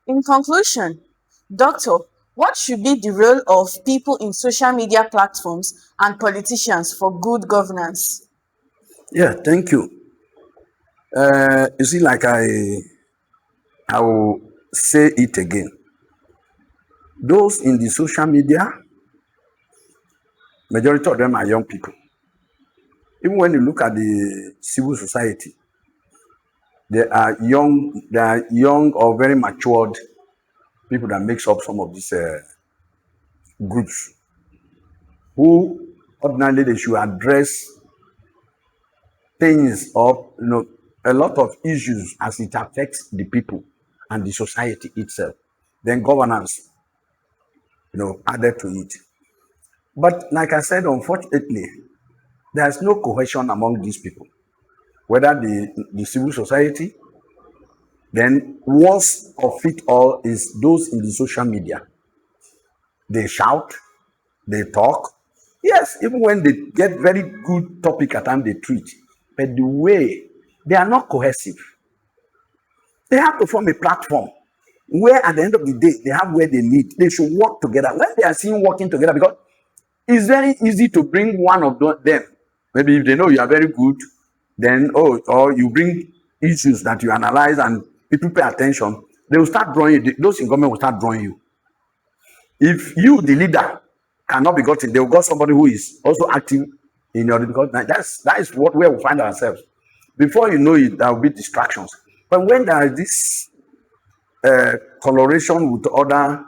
In conclusion, Doctor, what should be the role of people in social media platforms and politicians for good governance? Yeah, thank you. You see, like I will say it again. Those in the social media, majority of them are young people. Even when you look at the civil society, they are young or very matured people that makes up some of these groups who ordinarily they should address things or a lot of issues as it affects the people and the society itself. Then governance, added to it. But like I said, unfortunately, there's no cohesion among these people, whether the civil society, then worst of it all is those in the social media. They shout, they talk. Yes, even when they get very good topic at time they treat, but the way they are not cohesive. They have to form a platform where at the end of the day they have where they meet. They should work together. When they are seen working together, because it's very easy to bring one of them. Maybe if they know you are very good, then or you bring issues that you analyze and people pay attention, they will start drawing you. Those in government will start drawing you. If you, the leader, cannot be gotten, they will got somebody who is also active in your, because that is what where we find ourselves. Before you know it, there will be distractions. But when there is this collaboration with other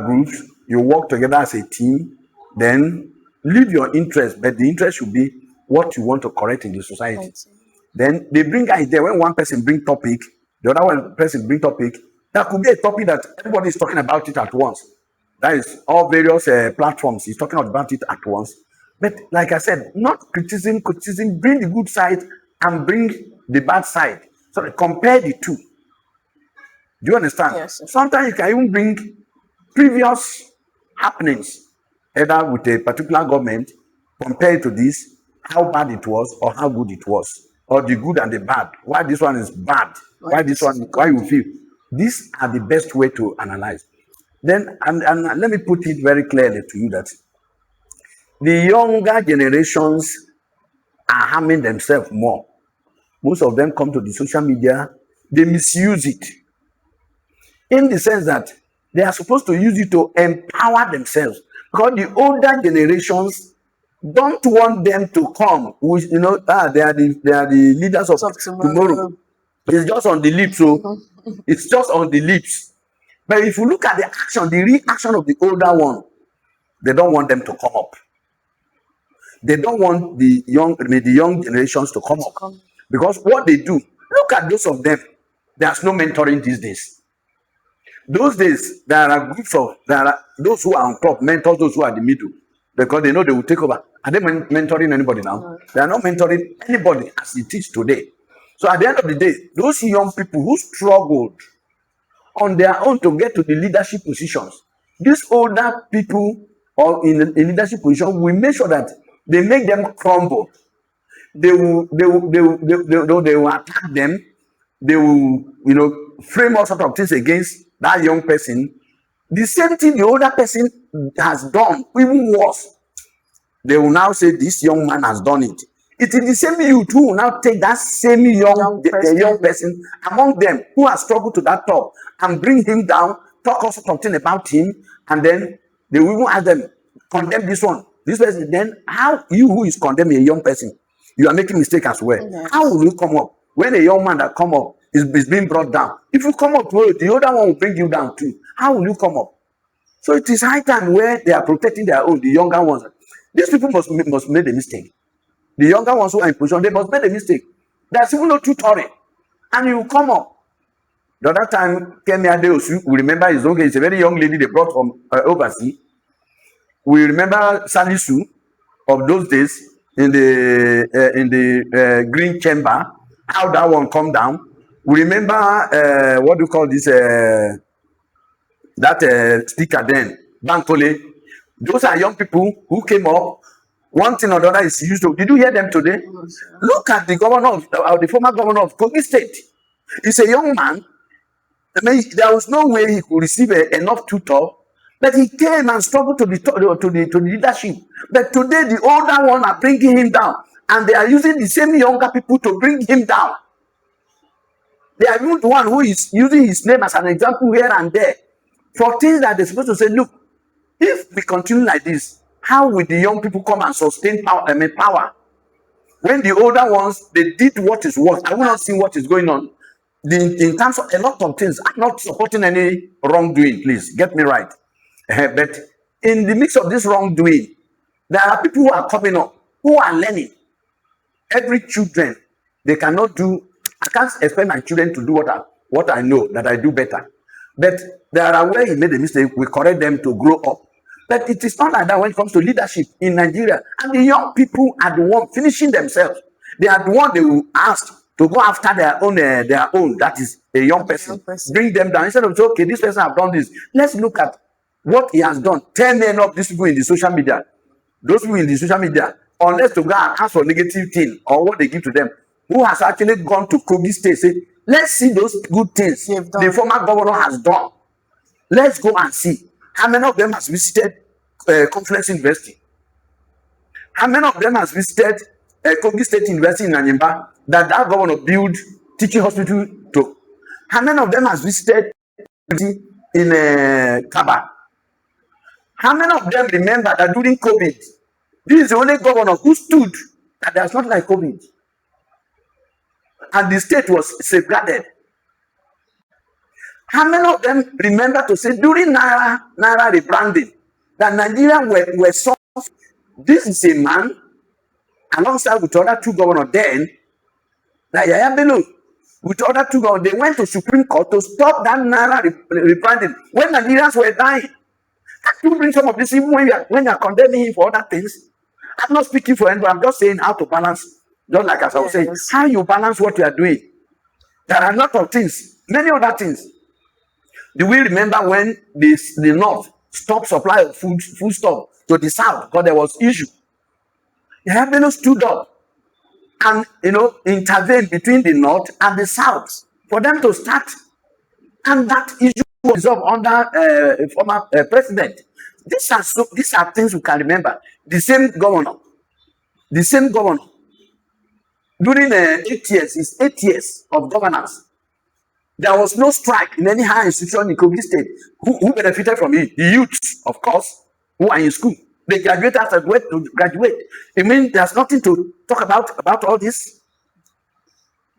groups, you work together as a team, then leave your interest, but the interest should be what you want to correct in the society. Right. Then they bring idea. When one person bring topic, the other one person bring topic. That could be a topic that everybody is talking about it at once. That is all various platforms is talking about it at once. But like I said, not criticism, bring the good side and bring the bad side. So compare the two. Do you understand? Yes. Sometimes you can even bring previous happenings, either with a particular government, compared to this, how bad it was or how good it was, or the good and the bad. Why this one is bad? Why this one? Why you feel? These are the best way to analyze. Then, and let me put it very clearly to you that the younger generations are harming themselves more. Most of them come to the social media, they misuse it in the sense that they are supposed to use it to empower themselves, because the older generations don't want them to come with they are the leaders of tomorrow. It's just on the lips, so it's just on the lips. But if you look at the action, the reaction of the older one, they don't want them to come up. They don't want the young generations to come up, because what they do, look at those of them. There's no mentoring these days. Those days, there are those who are on top, mentors those who are in the middle, because they know they will take over. Are they mentoring anybody now? No. They are not mentoring anybody as it is today. So at the end of the day, those young people who struggled on their own to get to the leadership positions, these older people or in leadership position, we make sure that they make them crumble. They will attack them. They will, frame all sorts of things against that young person. The same thing the older person has done, even worse. They will now say this young man has done it. It is the same youth who will now take that same young person among them who has struggled to that top and bring him down, talk also something about him, and then they will even ask them, condemn this one, this person. Then how you who is condemning a young person, you are making mistake as well. Yes. How will you come up when a young man that come up is being brought down? If you come up, the other one will bring you down too. How will you come up? So it is high time where they are protecting their own, the younger ones. These people must make a mistake. The younger ones who are in position, they must make a mistake. There's even no tutoring. And you come up. The other time, Kemi Adeosu, we remember his own case. It's a very young lady they brought from overseas. We remember Salisu of those days in the green chamber, how that one come down. We remember what do you call this that speaker then, Bankole. Those are young people who came up. One thing or the other is used to. Did you hear them today? Look at the governor of the former governor of Kogi State. He's a young man. I mean, there was no way he could receive enough tutor, but he came and struggled to the leadership. But today, the older one are bringing him down, and they are using the same younger people to bring him down. They are even the one who is using his name as an example here and there for things that they're supposed to say, look, if we continue like this, how will the young people come and sustain power? Power. When the older ones, they did what is worth. I will not see what is going on. In terms of a lot of things, I'm not supporting any wrongdoing, please get me right. But in the mix of this wrongdoing, there are people who are coming up, who are learning. Every children, they cannot do. I can't expect my children to do what I know that I do better. But there are where he made a mistake, we correct them to grow up. But it is not like that when it comes to leadership in Nigeria. And the young people are the one finishing themselves. They are the one they will ask to go after their own. That is a young person. Bring them down instead of say, okay, this person have done this. Let's look at what he has done. 10 men of these people in the social media. Those people in the social media, unless to go and ask for negative thing or what they give to them, who has actually gone to Kogi State, say, let's see those good things the former governor has done. Let's go and see. How many of them has visited Conference University? How many of them has visited Kogi State University in Nanyimba that governor built teaching hospital to? How many of them has visited in Kaba? How many of them remember that during COVID, this is the only governor who stood that there's not like COVID, and the state was safeguarded? How many of them remember to say during Naira rebranding that Nigeria were soft? This is a man, alongside with other two governors then, like Yaya Bello, with other two governors, they went to Supreme Court to stop that Naira rebranding when Nigerians were dying. Can you bring some of this even when you are condemning him for other things? I'm not speaking for anybody, I'm just saying how to balance, just like as I was saying, how you balance what you are doing. There are a lot of things, many other things. Do we remember when the North stopped supply of food stuff to the South because there was issue? Yahya Bello stood up and intervened between the North and the South for them to start, and that issue was resolved under a former president. These are things we can remember. The same governor during 8 years, his 8 years of governance. There was no strike in any higher institution in Kogi State. Who benefited from it? The youths, of course, who are in school. They graduate after graduate. I mean, there's nothing to talk about all this.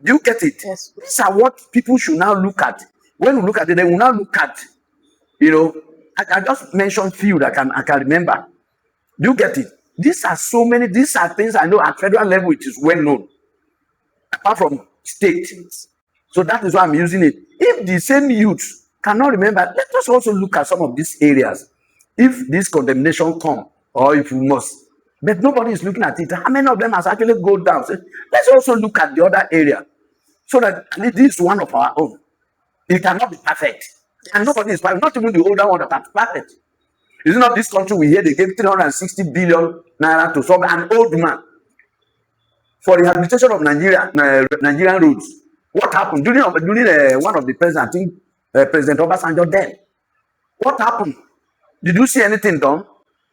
Do you get it? Yes. These are what people should now look at. When we look at it, they will now look at, I just mentioned few that I can remember. Do you get it? These are so many. These are things I know at federal level it is well known, apart from state. So that is why I'm using it. If the same youth cannot remember, let us also look at some of these areas. If this condemnation come, or if we must, but nobody is looking at it. How many of them has actually gone down? So let's also look at the other area, so that at least this is one of our own. It cannot be perfect, and nobody is perfect. Not even the older one that are perfect. Is it not this country we hear they gave 360 billion naira to solve an old man for rehabilitation of Nigerian roads? What happened during one of the presidents? I think President Obasanjo then. What happened? Did you see anything done?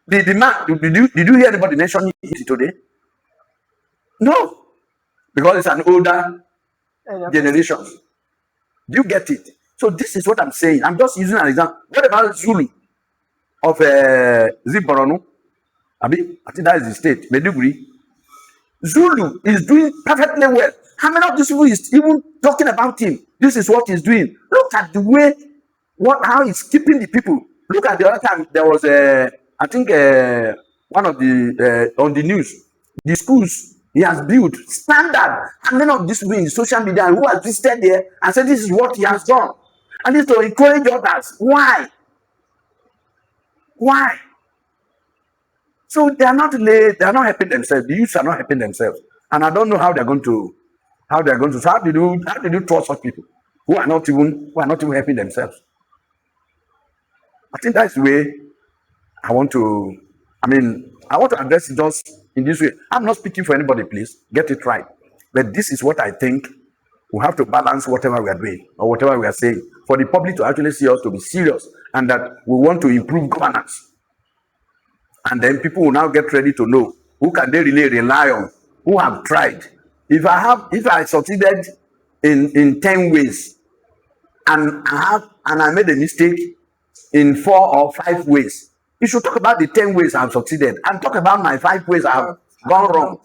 The man, did you hear anybody mention it today? No, because it's an older generation. Do you get it? So this is what I'm saying. I'm just using an example. What about Zulu of Zimbabwe? I think that is the state, Meduguri. Zulu is doing perfectly well. How many of these people is even talking about him? This is what he's doing. Look at the way, how he's keeping the people. Look at the other time there was I think one of the on the news, the schools he has built standard. How many of these people in social media who have visited there and said this is what he has done, and it's to encourage others. Why? So they are not helping themselves. The youths are not helping themselves, and I don't know how they're going to. So how did you trust such people who are not even helping themselves? I think that's the way I want to address it just in this way. I'm not speaking for anybody, please get it right. But this is what I think we have to balance whatever we are doing or whatever we are saying. for the public to actually see us to be serious and that we want to improve governance. And then people will now get ready to know who can they really rely on, who have tried. If I succeeded in 10 ways and I made a mistake in 4 or 5 ways, you should talk about the 10 ways I've succeeded and talk about my 5 ways I've gone wrong.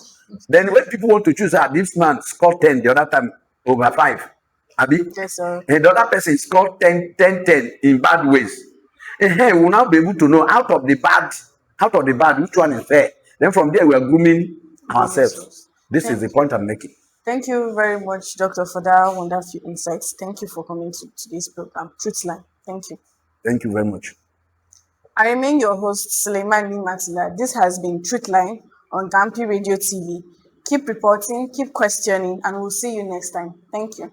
Then when people want to choose, this man scored 10 the other time over 5. Abi? Yes, sir. And the other person scored 10 in bad ways. And hey, we'll now be able to know out of the bad, which one is fair. Then from there, we are grooming ourselves. This is the point I'm making. Thank you very much, Doctor, for that wonderful insights. Thank you for coming to today's program, Truthline. Thank you. Thank you very much. I remain your host, Suleiman Matila. This has been Truthline on Gampi Radio TV. Keep reporting, keep questioning, and we'll see you next time. Thank you.